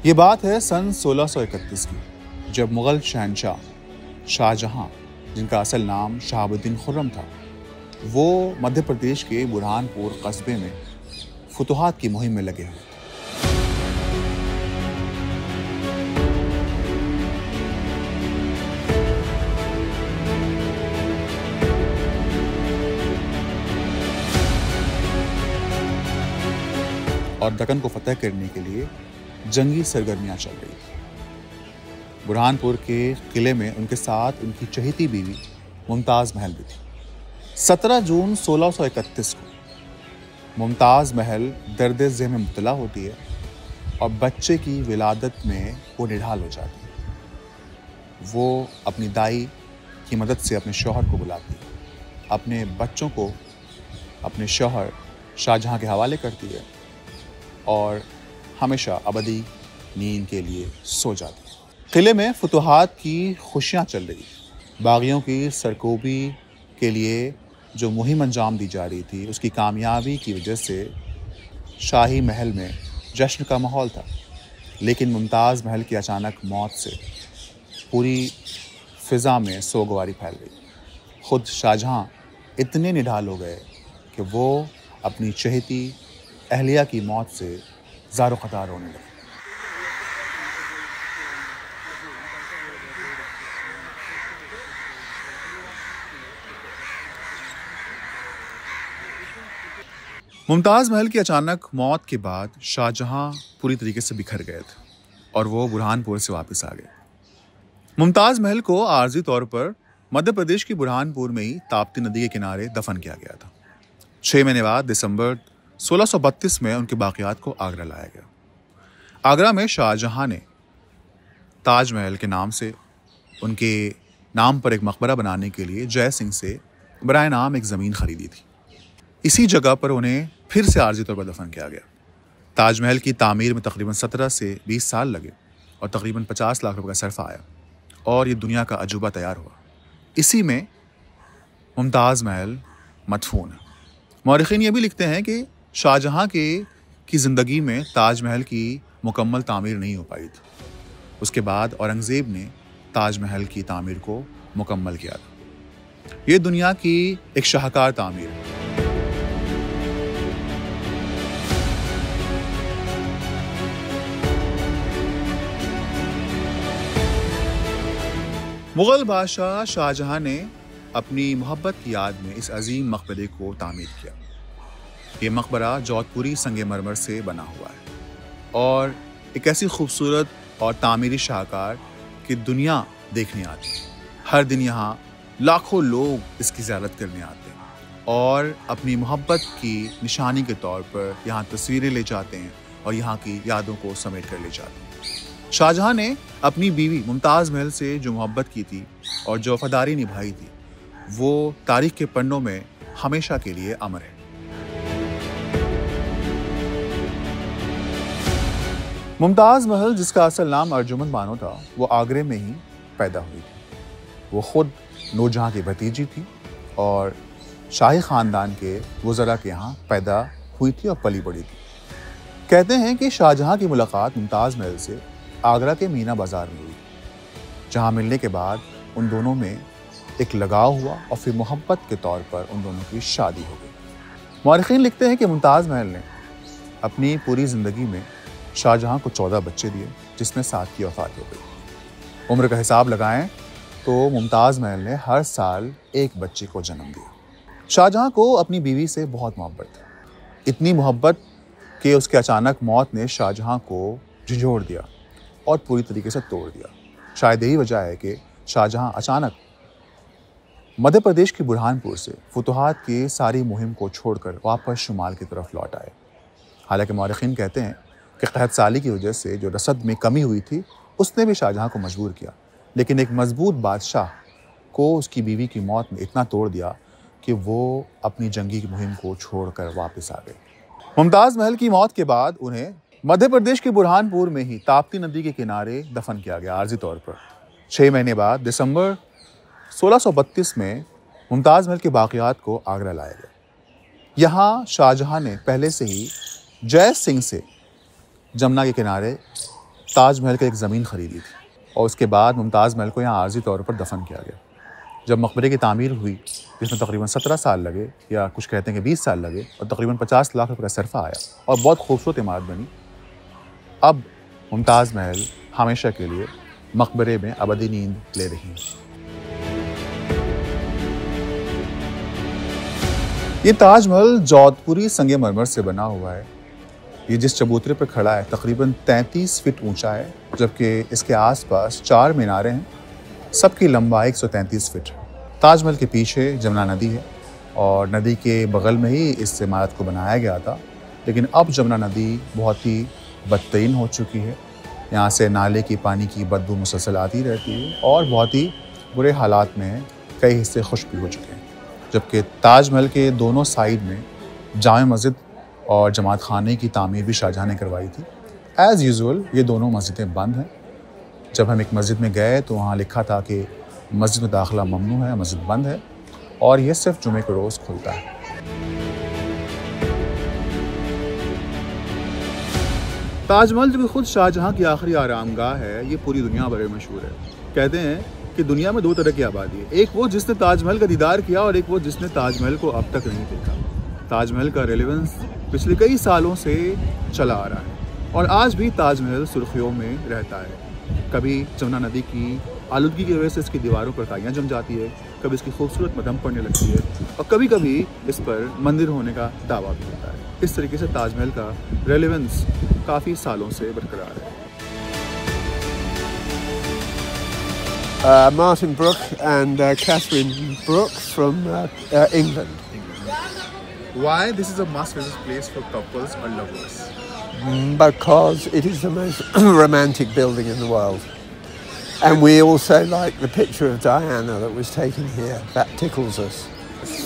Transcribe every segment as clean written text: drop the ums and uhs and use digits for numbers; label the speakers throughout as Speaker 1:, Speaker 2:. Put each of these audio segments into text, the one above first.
Speaker 1: ये बात है सन 1631 की, जब मुगल शहंशाह शाहजहां, जिनका असल नाम शहाबुद्दीन खुर्रम था, वो मध्य प्रदेश के बुरहानपुर कस्बे में फुतुहात की मुहिम में लगे हुए। और दक्कन को फतह करने के लिए जंगी सरगर्मियां चल रही थी। बुरहानपुर के किले में उनके साथ उनकी चहेती बीवी मुमताज़ महल भी थी। 17 जून 1631 को मुमताज़ महल दर्द ज़ेह में मुब्तला होती है और बच्चे की विलादत में वो निढाल हो जाती है। वो अपनी दाई की मदद से अपने शौहर को बुलाती है, अपने बच्चों को अपने शौहर शाहजहां के हवाले करती है और हमेशा अबदी नींद के लिए सो जाती है। किले में फुतुहात की खुशियां चल रही थी। बागियों की सरकोबी के लिए जो मुहिम अंजाम दी जा रही थी, उसकी कामयाबी की वजह से शाही महल में जश्न का माहौल था। लेकिन मुमताज़ महल की अचानक मौत से पूरी फिज़ा में सोगवारी फैल गई। खुद शाहजहां इतने निढाल हो गए कि वो अपनी चहेती अहलिया की मौत से ज़ारो क़तार रोने लगे। मुमताज़ महल की अचानक मौत के बाद शाहजहां पूरी तरीके से बिखर गए थे और वो बुरहानपुर से वापस आ गए। मुमताज़ महल को आर्जी तौर पर मध्य प्रदेश की बुरहानपुर में ही ताप्ती नदी के किनारे दफन किया गया था। 6 महीने बाद दिसंबर 1632 में उनके बाक़ियात को आगरा लाया गया। आगरा में शाहजहां ने ताजमहल के नाम से उनके नाम पर एक मकबरा बनाने के लिए जय सिंह से बराए नाम एक ज़मीन खरीदी थी। इसी जगह पर उन्हें फिर से आर्जी तौर पर दफन किया गया। ताजमहल की तामीर में तकरीबन 17 से 20 साल लगे और तकरीबन 50 लाख रुपए का सरफा आया और ये दुनिया का अजूबा तैयार हुआ। इसी में मुमताज़ महल मदफून है। मौरिखीन ये भी लिखते हैं कि शाहजहां की ज़िंदगी में ताजमहल की मुकम्मल तामीर नहीं हो पाई थी। उसके बाद औरंगज़ेब ने ताजमहल की तामीर को मुकम्मल किया था। ये दुनिया की एक शाहकार तामीर है। मुग़ल बादशाह शाहजहां ने अपनी मोहब्बत की याद में इस अजीम मकबरे को तामीर किया। ये मकबरा जोधपुरी संगमरमर से बना हुआ है और एक ऐसी खूबसूरत और तामीरी शाहकार की दुनिया देखने आती है। हर दिन यहाँ लाखों लोग इसकी ज़ियारत करने आते हैं और अपनी मोहब्बत की निशानी के तौर पर यहाँ तस्वीरें ले जाते हैं और यहाँ की यादों को समेट कर ले जाते हैं। शाहजहां ने अपनी बीवी मुमताज़ महल से जो मोहब्बत की थी और जो वफादारी निभाई थी, वो तारीख के पन्नों में हमेशा के लिए अमर है। मुमताज़ महल, जिसका असल नाम अर्जुमंद बानो था, वो आगरे में ही पैदा हुई थी। वो खुद नूरजहां की भतीजी थी और शाही ख़ानदान के वज़रा के यहाँ पैदा हुई थी और पली बड़ी थी। कहते हैं कि शाहजहां की मुलाकात मुमताज़ महल से आगरा के मीना बाज़ार में हुई, जहाँ मिलने के बाद उन दोनों में एक लगाव हुआ और फिर मोहब्बत के तौर पर उन दोनों की शादी हो गई। मौरिखीन लिखते हैं कि मुमताज़ महल ने अपनी पूरी ज़िंदगी में शाहजहां को 14 बच्चे दिए, जिसमें 7 की वफ़ात हो गई। उम्र का हिसाब लगाएं तो मुमताज़ महल ने हर साल एक बच्चे को जन्म दिया। शाहजहां को अपनी बीवी से बहुत मोहब्बत थी। इतनी मोहब्बत कि उसके अचानक मौत ने शाहजहां को झंझोड़ दिया और पूरी तरीके से तोड़ दिया। शायद यही वजह है कि शाहजहां अचानक मध्य प्रदेश की बुरहानपुर से फुतुहात की सारी मुहिम को छोड़कर वापस शुमाल की तरफ लौट आए। हालांकि मौरिखीन कहते हैं कि क़हत साली की वजह से जो रसद में कमी हुई थी, उसने भी शाहजहां को मजबूर किया। लेकिन एक मजबूत बादशाह को उसकी बीवी की मौत ने इतना तोड़ दिया कि वो अपनी जंगी मुहिम को छोड़कर वापस आ गए। मुमताज़ महल की मौत के बाद उन्हें मध्य प्रदेश के बुरहानपुर में ही ताप्ती नदी के किनारे दफन किया गया आर्जी तौर पर। 6 महीने बाद दिसंबर 1632 में मुमताज़ महल के बाक़ियात को आगरा लाया गया। यहाँ शाहजहां ने पहले से ही जय सिंह से जमुना के किनारे ताजमहल की एक ज़मीन ख़रीदी थी और उसके बाद मुमताज़ महल को यहाँ आर्जी तौर पर दफन किया गया। जब मकबरे की तामीर हुई, जिसमें तकरीबन 17 साल लगे, या कुछ कहते हैं कि 20 साल लगे, और तकरीबन 50 लाख रुपये का सरफा आया और बहुत खूबसूरत इमारत बनी, अब मुमताज़ महल हमेशा के लिए मकबरे में अबदी नींद ले रही है। ये ताजमहल जोधपुरी संगमरमर से बना हुआ है। ये जिस चबूतरे पर खड़ा है तकरीबन 33 फीट ऊंचा है, जबकि इसके आसपास 4 मीनारें हैं, सबकी लंबाई 133 फीट। ताजमहल के पीछे जमुना नदी है और नदी के बगल में ही इस इमारत को बनाया गया था, लेकिन अब जमुना नदी बहुत ही बदतरीन हो चुकी है। यहाँ से नाले की पानी की बदबू मुसलसल आती रहती है और बहुत ही बुरे हालात में है, कई हिस्से खुश्क भी हो चुके हैं। जबकि ताजमहल के दोनों साइड में जामे मस्जिद और जमात खाने की तामीर भी शाहजहाँ ने करवाई थी। एज़ यूजुअल ये दोनों मस्जिदें बंद हैं। जब हम एक मस्जिद में गए तो वहाँ लिखा था कि मस्जिद में दाखिला ममनू है, मस्जिद बंद है और ये सिर्फ जुमे के रोज़ खुलता है। ताजमहल जो कि खुद शाहजहाँ की आखिरी आरामगाह है, ये पूरी दुनिया भर में मशहूर है। कहते हैं कि दुनिया में 2 तरह की आबादी है, एक वो जिसने ताजमहल का दीदार किया और एक वो जिसने ताजमहल को अब तक नहीं देखा। ताजमहल का रेलेवेंस पिछले कई सालों से चला आ रहा है और आज भी ताजमहल सुर्खियों में रहता है। कभी जमुना नदी की आलूदगी की वजह से इसकी दीवारों पर काइयाँ जम जाती है, कभी इसकी खूबसूरत मदम पड़ने लगती है और कभी कभी इस पर मंदिर होने का दावा भी होता है। इस तरीके से ताजमहल का रेलेवेंस काफ़ी सालों से बरकरार है।
Speaker 2: Martin Brooke and Catherine Brooke from England.
Speaker 1: Why this is a must-visit place for couples or lovers?
Speaker 2: Because it is the most romantic building in the world. And we also like the picture of Diana that was taken here. That tickles us.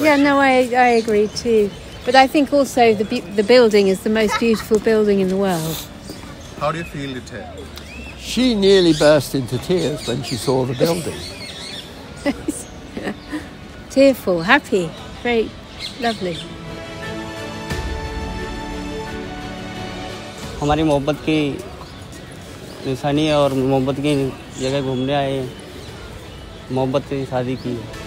Speaker 3: Yeah, no, I agree too. But I think also the building is the most beautiful building in the world.
Speaker 1: How do you feel it here?
Speaker 2: She nearly burst into tears when she saw the building.
Speaker 3: Tearful, happy, very lovely.
Speaker 4: हमारी मोहब्बत की निशानी है और मोहब्बत की जगह घूमने आए हैं, मोहब्बत से शादी की है।